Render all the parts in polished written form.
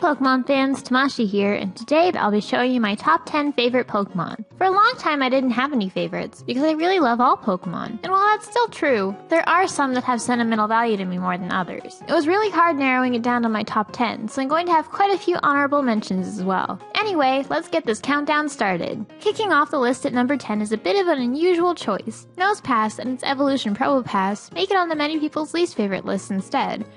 Pokemon fans, Tamashi here, and today I'll be showing you my top 10 favorite Pokemon. For a long time I didn't have any favorites, because I really love all Pokemon. And while that's still true, there are some that have sentimental value to me more than others. It was really hard narrowing it down to my top 10, so I'm going to have quite a few honorable mentions as well. Anyway, let's get this countdown started. Kicking off the list at number 10 is a bit of an unusual choice. Nosepass and its evolution Probopass make it on the many people's least favorite list instead.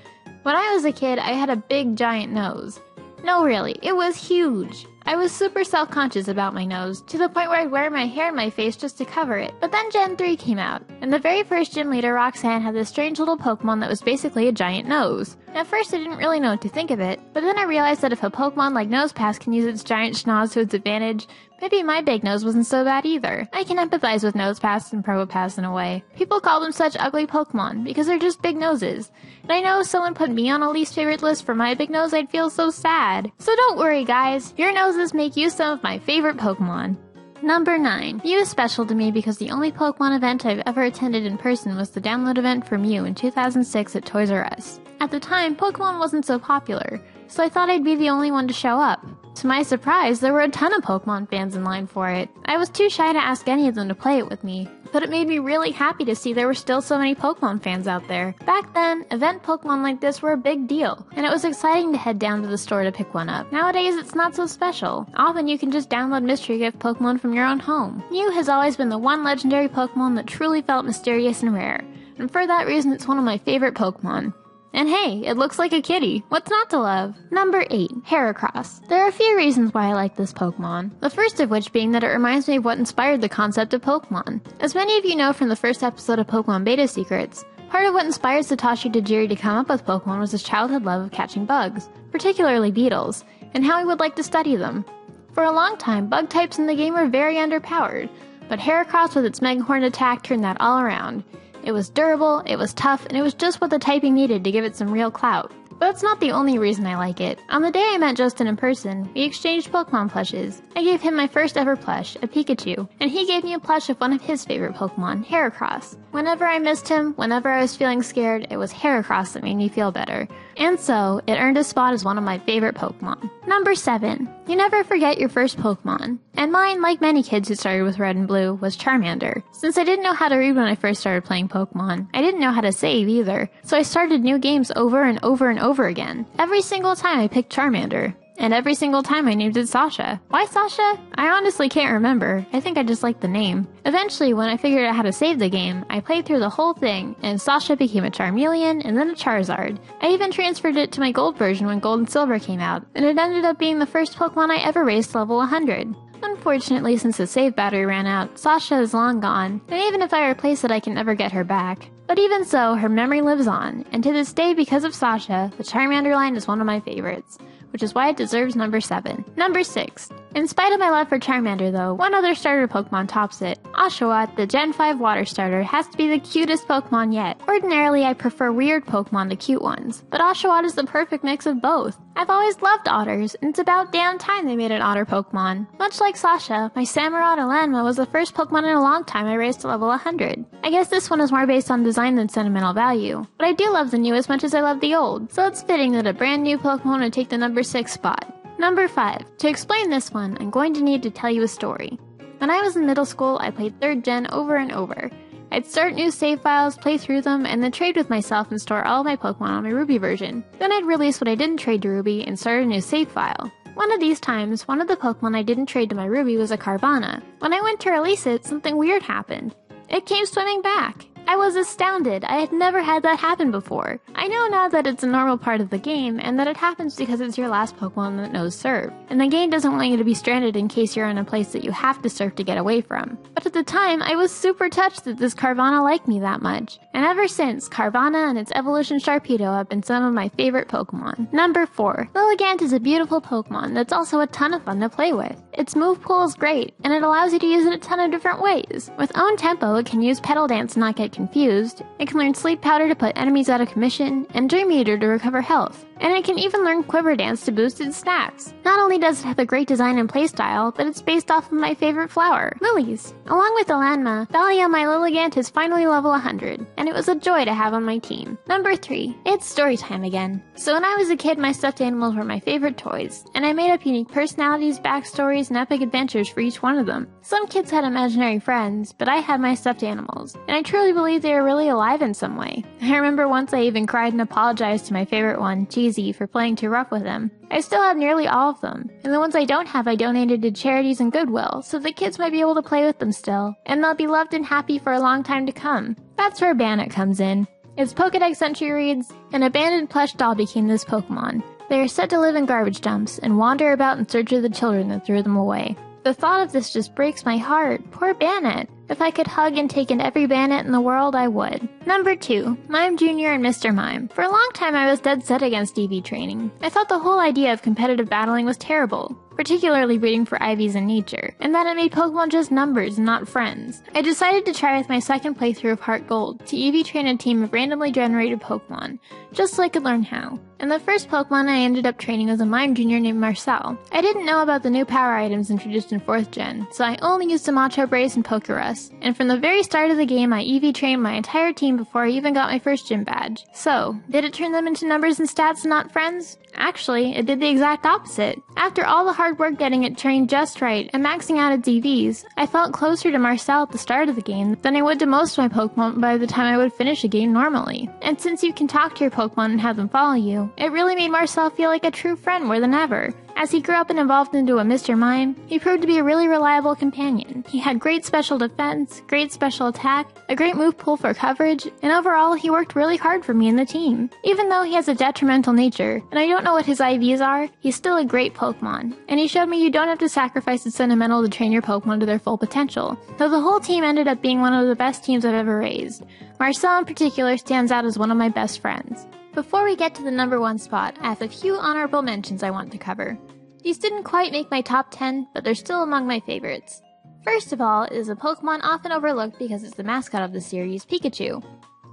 When I was a kid, I had a big giant nose. No, really, it was huge. I was super self-conscious about my nose, to the point where I'd wear my hair in my face just to cover it. But then Gen 3 came out, and the very first gym leader, Roxanne, had this strange little Pokemon that was basically a giant nose. At first I didn't really know what to think of it, but then I realized that if a Pokemon like Nosepass can use its giant schnoz to its advantage, maybe my big nose wasn't so bad either. I can empathize with Nosepass and Probopass in a way. People call them such ugly Pokemon, because they're just big noses. And I know if someone put me on a least favorite list for my big nose, I'd feel so sad. So don't worry guys, your noses make you some of my favorite Pokemon. Number 9. Mew is special to me because the only Pokemon event I've ever attended in person was the download event for Mew in 2006 at Toys R Us. At the time, Pokemon wasn't so popular, so I thought I'd be the only one to show up. To my surprise, there were a ton of Pokemon fans in line for it. I was too shy to ask any of them to play it with me, but it made me really happy to see there were still so many Pokemon fans out there. Back then, event Pokemon like this were a big deal, and it was exciting to head down to the store to pick one up. Nowadays, it's not so special. Often you can just download mystery gift Pokemon from your own home. Mew has always been the one legendary Pokemon that truly felt mysterious and rare, and for that reason it's one of my favorite Pokemon. And hey, it looks like a kitty. What's not to love? Number 8. Heracross. There are a few reasons why I like this Pokemon. The first of which being that it reminds me of what inspired the concept of Pokemon. As many of you know from the first episode of Pokemon Beta Secrets, part of what inspired Satoshi Tajiri to come up with Pokemon was his childhood love of catching bugs, particularly beetles, and how he would like to study them. For a long time, bug types in the game were very underpowered, but Heracross with its Megahorn attack turned that all around. It was durable, it was tough, and it was just what the typing needed to give it some real clout. But it's not the only reason I like it. On the day I met Justin in person, we exchanged Pokemon plushes. I gave him my first ever plush, a Pikachu, and he gave me a plush of one of his favorite Pokemon, Heracross. Whenever I missed him, whenever I was feeling scared, it was Heracross that made me feel better. And so, it earned a spot as one of my favorite Pokemon. Number 7. You never forget your first Pokemon. And mine, like many kids who started with Red and Blue, was Charmander. Since I didn't know how to read when I first started playing Pokemon, I didn't know how to save either, so I started new games over and over and over again. Every single time I picked Charmander. And every single time I named it Sasha. Why Sasha? I honestly can't remember. I think I just liked the name. Eventually, when I figured out how to save the game, I played through the whole thing, and Sasha became a Charmeleon and then a Charizard. I even transferred it to my gold version when Gold and Silver came out, and it ended up being the first Pokemon I ever raised to level 100. Unfortunately, since the save battery ran out, Sasha is long gone, and even if I replace it, I can never get her back. But even so, her memory lives on, and to this day, because of Sasha, the Charmander line is one of my favorites, which is why it deserves number 7. Number 6. In spite of my love for Charmander though, one other starter Pokemon tops it. Oshawott, the Gen 5 water starter, has to be the cutest Pokemon yet. Ordinarily, I prefer weird Pokemon to cute ones, but Oshawott is the perfect mix of both. I've always loved otters, and it's about damn time they made an otter Pokemon. Much like Sasha, my Samurott Elanma was the first Pokemon in a long time I raised to level 100. I guess this one is more based on design than sentimental value, but I do love the new as much as I love the old, so it's fitting that a brand new Pokemon would take the number 6 spot. Number 5. To explain this one, I'm going to need to tell you a story. When I was in middle school, I played 3rd Gen over and over. I'd start new save files, play through them, and then trade with myself and store all of my Pokemon on my Ruby version. Then I'd release what I didn't trade to Ruby and start a new save file. One of these times, one of the Pokemon I didn't trade to my Ruby was a Carvanha. When I went to release it, something weird happened. It came swimming back. I was astounded. I had never had that happen before. I know now that it's a normal part of the game, and that it happens because it's your last Pokemon that knows Surf. And the game doesn't want you to be stranded in case you're in a place that you have to surf to get away from. But at the time, I was super touched that this Carvanha liked me that much. And ever since, Carvanha and its evolution Sharpedo have been some of my favorite Pokemon. Number 4. Lilligant is a beautiful Pokemon that's also a ton of fun to play with. Its move pool is great, and it allows you to use it a ton of different ways. With Own Tempo, it can use Petal Dance and not get confused, it can learn Sleep Powder to put enemies out of commission, and Dream Eater to recover health. And it can even learn Quiver Dance to boost its stats. Not only does it have a great design and playstyle, but it's based off of my favorite flower, lilies. Along with Elanma, Thalia my Lilligant is finally level 100, and it was a joy to have on my team. Number 3. It's story time again. So when I was a kid, my stuffed animals were my favorite toys, and I made up unique personalities, backstories, and epic adventures for each one of them. Some kids had imaginary friends, but I had my stuffed animals, and I truly believe they were really alive in some way. I remember once I even cried and apologized to my favorite one, Cheesy, for playing too rough with him. I still have nearly all of them, and the ones I don't have I donated to charities and Goodwill, so the kids might be able to play with them still, and they'll be loved and happy for a long time to come. That's where Bannet comes in. Its Pokedex entry reads, "An abandoned plush doll became this Pokemon. They are said to live in garbage dumps and wander about in search of the children that threw them away. The thought of this just breaks my heart. Poor Bannet. If I could hug and take in every Bannet in the world, I would." Number 2. Mime Jr. and Mr. Mime. For a long time I was dead set against EV training. I thought the whole idea of competitive battling was terrible, particularly breeding for IVs in nature, and that it made Pokemon just numbers and not friends. I decided to try with my second playthrough of Heart Gold to EV train a team of randomly generated Pokemon, just so I could learn how. And the first Pokemon I ended up training was a Mime Jr. named Marcel. I didn't know about the new power items introduced in 4th Gen, so I only used Amacho Brace and Pokerus, and from the very start of the game I EV trained my entire team before I even got my first gym badge. So, did it turn them into numbers and stats and not friends? Actually, it did the exact opposite. After all the hard work getting it trained just right and maxing out its EVs, I felt closer to Marcel at the start of the game than I would to most of my Pokemon by the time I would finish a game normally. And since you can talk to your Pokemon and have them follow you, it really made Marcel feel like a true friend more than ever. As he grew up and evolved into a Mr. Mime, he proved to be a really reliable companion. He had great special defense, great special attack, a great move pool for coverage, and overall he worked really hard for me and the team. Even though he has a detrimental nature, and I don't know what his IVs are, he's still a great Pokemon. And he showed me you don't have to sacrifice the sentimental to train your Pokemon to their full potential. So the whole team ended up being one of the best teams I've ever raised. Marcel in particular stands out as one of my best friends. Before we get to the number 1 spot, I have a few honorable mentions I want to cover. These didn't quite make my top 10, but they're still among my favorites. First of all is a Pokemon often overlooked because it's the mascot of the series, Pikachu.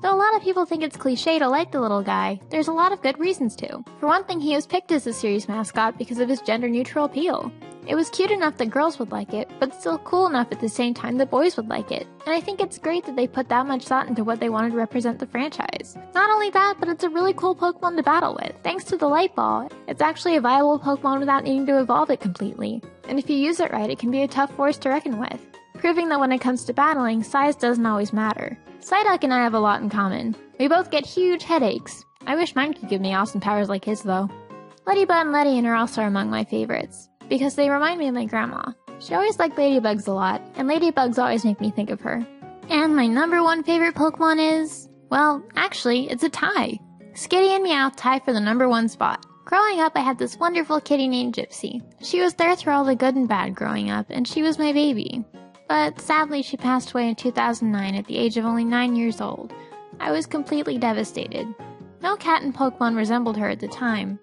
Though a lot of people think it's cliché to like the little guy, there's a lot of good reasons to. For one thing, he was picked as the series mascot because of his gender-neutral appeal. It was cute enough that girls would like it, but still cool enough at the same time that boys would like it. And I think it's great that they put that much thought into what they wanted to represent the franchise. Not only that, but it's a really cool Pokemon to battle with. Thanks to the Light Ball, it's actually a viable Pokemon without needing to evolve it completely. And if you use it right, it can be a tough force to reckon with. Proving that when it comes to battling, size doesn't always matter. Psyduck and I have a lot in common. We both get huge headaches. I wish mine could give me awesome powers like his though. Ladybug and Ledian are also among my favorites, because they remind me of my grandma. She always liked ladybugs a lot, and ladybugs always make me think of her. And my number 1 favorite Pokemon is, well, actually, it's a tie. Skitty and Meowth tie for the number 1 spot. Growing up, I had this wonderful kitty named Gypsy. She was there through all the good and bad growing up, and she was my baby. But sadly, she passed away in 2009 at the age of only 9 years old. I was completely devastated. No cat in Pokemon resembled her at the time,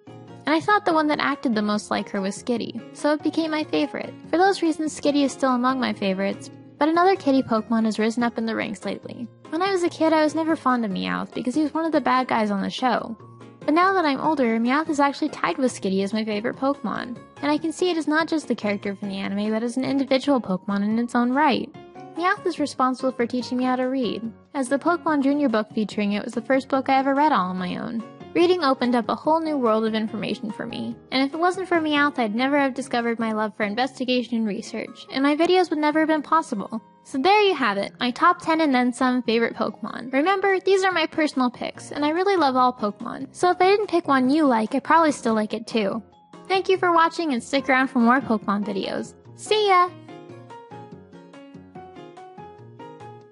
and I thought the one that acted the most like her was Skitty, so it became my favorite. For those reasons, Skitty is still among my favorites, but another kitty Pokemon has risen up in the ranks lately. When I was a kid, I was never fond of Meowth because he was one of the bad guys on the show. But now that I'm older, Meowth is actually tied with Skitty as my favorite Pokemon. And I can see it is not just the character from the anime, but as an individual Pokemon in its own right. Meowth is responsible for teaching me how to read, as the Pokemon Junior book featuring it was the first book I ever read all on my own. Reading opened up a whole new world of information for me, and if it wasn't for Meowth, I'd never have discovered my love for investigation and research, and my videos would never have been possible. So there you have it, my top 10 and then some favorite Pokemon. Remember, these are my personal picks, and I really love all Pokemon, so if I didn't pick one you like, I probably still like it too. Thank you for watching and stick around for more Pokemon videos. See ya!